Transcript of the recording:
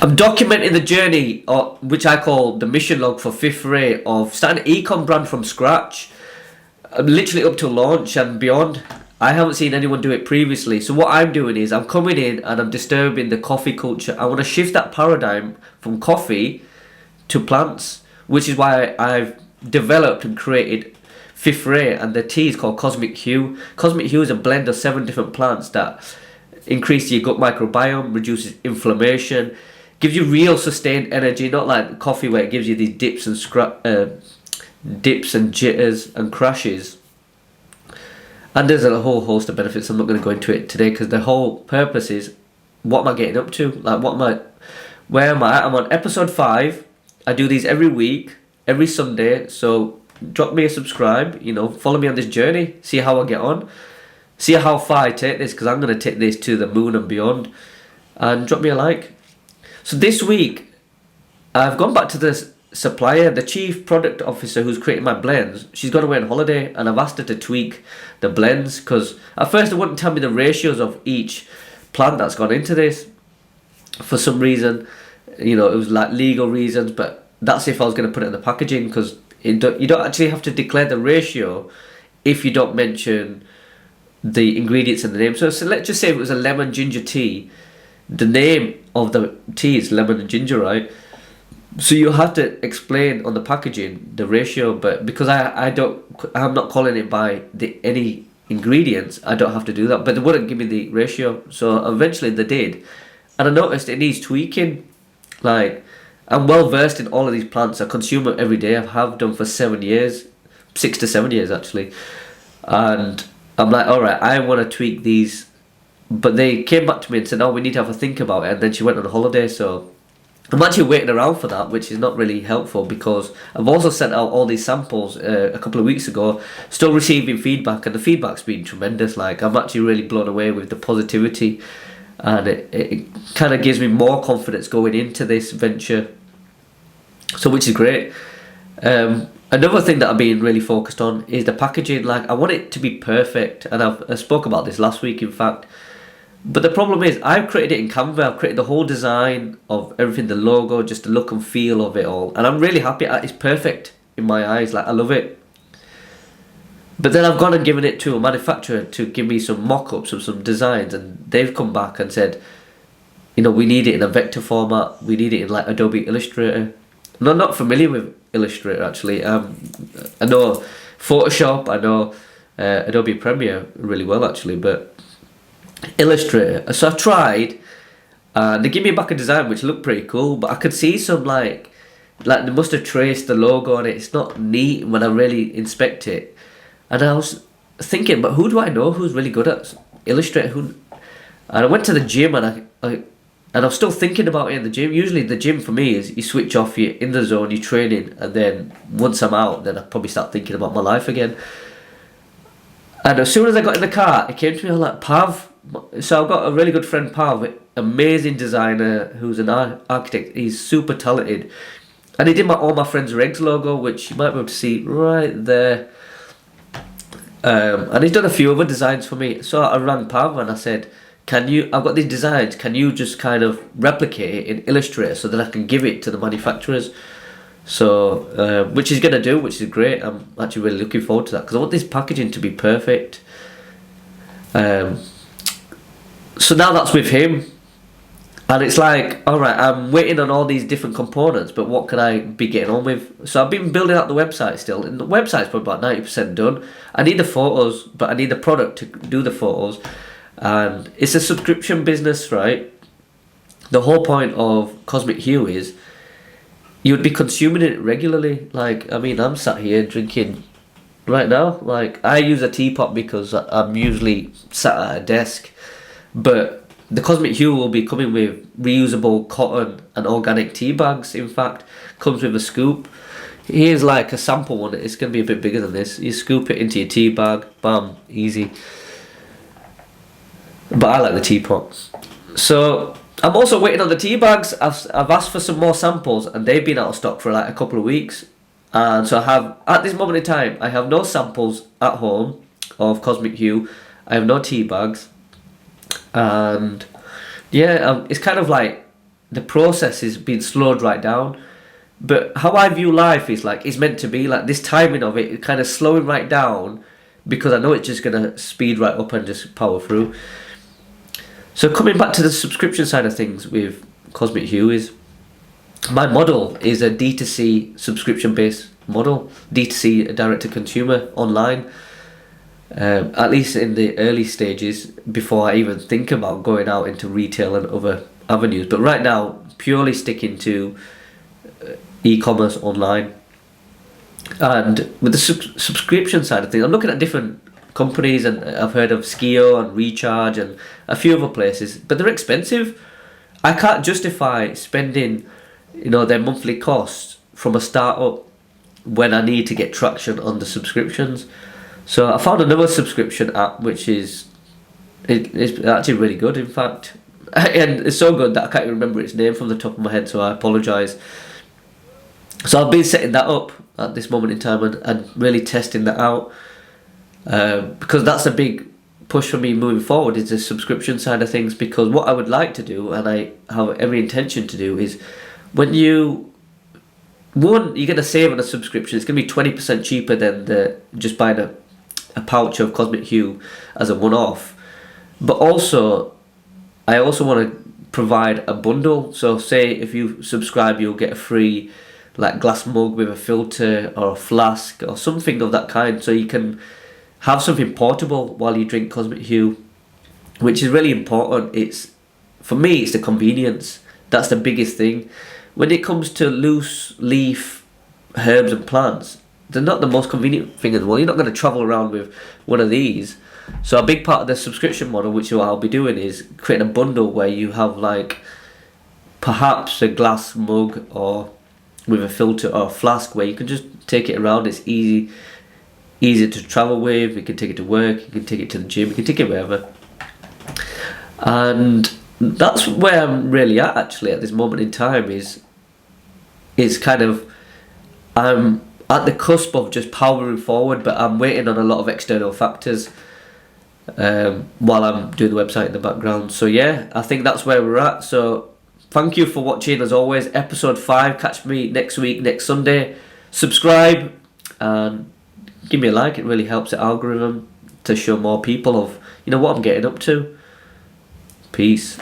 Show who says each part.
Speaker 1: I'm documenting the journey, which I call the mission log for Fifth Ray, of starting an ecom brand from scratch. I'm literally up to launch and beyond. I haven't seen anyone do it previously. So what I'm doing is I'm coming in and I'm disturbing the coffee culture. I want to shift that paradigm from coffee to plants, which is why I've developed and created Fifth Ray, and the tea is called Cosmic Hue. Cosmic Hue is a blend of 7 different plants that increase your gut microbiome, reduces inflammation, gives you real sustained energy, not like coffee where it gives you these dips and jitters and crashes. And there's a whole host of benefits. I'm not going to go into it today because the whole purpose is, what am I getting up to? Like, where am I at? I'm on episode 5. I do these every week, every Sunday. So drop me a subscribe, follow me on this journey, see how I get on, see how far I take this, because I'm going to take this to the moon and beyond. And drop me a like. So this week, I've gone back to the supplier, the chief product officer who's creating my blends. She's gone away on holiday, and I've asked her to tweak the blends, because at first they wouldn't tell me the ratios of each plant that's gone into this. For some reason, it was like legal reasons, but that's if I was going to put it in the packaging, because you don't actually have to declare the ratio if you don't mention the ingredients in the name. So let's just say it was a lemon ginger tea. The name of the tea is lemon and ginger, right? So you have to explain on the packaging the ratio, but because I'm not calling it by any ingredients, I don't have to do that. But they wouldn't give me the ratio, so eventually they did, and I noticed it needs tweaking. Like, I'm well versed in all of these plants. I consume them every day. I have done for 7 years, 6 to 7 years actually, and I'm like, all right, I want to tweak these. But they came back to me and said, "Oh, we need to have a think about it." And then she went on holiday, so I'm actually waiting around for that, which is not really helpful, because I've also sent out all these samples a couple of weeks ago, still receiving feedback, and the feedback's been tremendous. Like, I'm actually really blown away with the positivity, and it kind of gives me more confidence going into this venture, so which is great. Another thing that I'm being really focused on is the packaging. Like, I want it to be perfect, and I spoke about this last week, in fact. But the problem is, I've created it in Canva. I've created the whole design of everything, the logo, just the look and feel of it all. And I'm really happy. It's perfect in my eyes. Like, I love it. But then I've gone and given it to a manufacturer to give me some mock-ups of some designs. And they've come back and said, we need it in a vector format. We need it in like Adobe Illustrator. And I'm not familiar with Illustrator, actually. I know Photoshop. I know Adobe Premiere really well, actually. But Illustrator. So I've tried, they give me back a design which looked pretty cool, but I could see some like they must have traced the logo on it. It's not neat when I really inspect it. And I was thinking, but who do I know who's really good at Illustrator? And I went to the gym, and I was still thinking about it in the gym. Usually the gym for me is you switch off, you're in the zone, you're training, and then once I'm out, then I probably start thinking about my life again. And as soon as I got in the car, it came to me, I was like, Pav. So I've got a really good friend, Pav, amazing designer, who's an architect. He's super talented, and he did all my friends' regs logo, which you might be able to see right there. And he's done a few other designs for me. So I rang Pav and I said, I've got these designs, can you just kind of replicate it in Illustrator so that I can give it to the manufacturers? So which he's going to do, which is great. I'm actually really looking forward to that, because I want this packaging to be perfect. So now that's with him, and it's like, alright, I'm waiting on all these different components, but what can I be getting on with? So I've been building out the website still, and the website's probably about 90% done. I need the photos, but I need the product to do the photos, and it's a subscription business, right? The whole point of Cosmic Hue is you would be consuming it regularly. Like, I mean, I'm sat here drinking right now. Like, I use a teapot because I'm usually sat at a desk. But the Cosmic Hue will be coming with reusable cotton and organic tea bags. In fact, comes with a scoop. Here's like a sample one. It's going to be a bit bigger than this. You scoop it into your tea bag. Bam, easy. But I like the teapot. So I'm also waiting on the tea bags. I've asked for some more samples, and they've been out of stock for like a couple of weeks. And so I have, at this moment in time, I have no samples at home of Cosmic Hue. I have no tea bags. And yeah, it's kind of like the process is being slowed right down. But how I view life is like, it's meant to be like this timing of it kind of slowing right down, because I know it's just gonna speed right up and just power through. So coming back to the subscription side of things with Cosmic Hue, is my model is a D2C subscription based model, D2C, direct to consumer online. At least in the early stages, before I even think about going out into retail and other avenues. But right now, purely sticking to e-commerce online. And with the subscription side of things, I'm looking at different companies, and I've heard of Skio and Recharge and a few other places, but they're expensive. I can't justify spending, their monthly costs from a startup when I need to get traction on the subscriptions. So I found another subscription app which is it's actually really good, in fact, and it's so good that I can't even remember its name from the top of my head, so I apologise. So I've been setting that up at this moment in time and really testing that out, because that's a big push for me moving forward, is the subscription side of things. Because what I would like to do, and I have every intention to do, is when you're going to save on a subscription, it's going to be 20% cheaper than just buying a pouch of Cosmic Hue as a one-off. But also, I also want to provide a bundle. So say if you subscribe, you'll get a free glass mug with a filter or a flask or something of that kind, so you can have something portable while you drink Cosmic Hue, which is really important. For me, it's the convenience. That's the biggest thing. When it comes to loose leaf herbs and plants, they're not the most convenient thing in the world. You're not going to travel around with one of these. So a big part of the subscription model, which I'll be doing, is creating a bundle where you have perhaps a glass mug or with a filter or a flask, where you can just take it around. It's easy to travel with. You can take it to work, you can take it to the gym, you can take it wherever. And that's where I'm really at actually at this moment in time, is kind of, I'm at the cusp of just powering forward, but I'm waiting on a lot of external factors while I'm doing the website in the background. So yeah, I think that's where we're at. So thank you for watching, as always. Episode 5, catch me next week, next Sunday. Subscribe and give me a like. It really helps the algorithm to show more people of what I'm getting up to. Peace.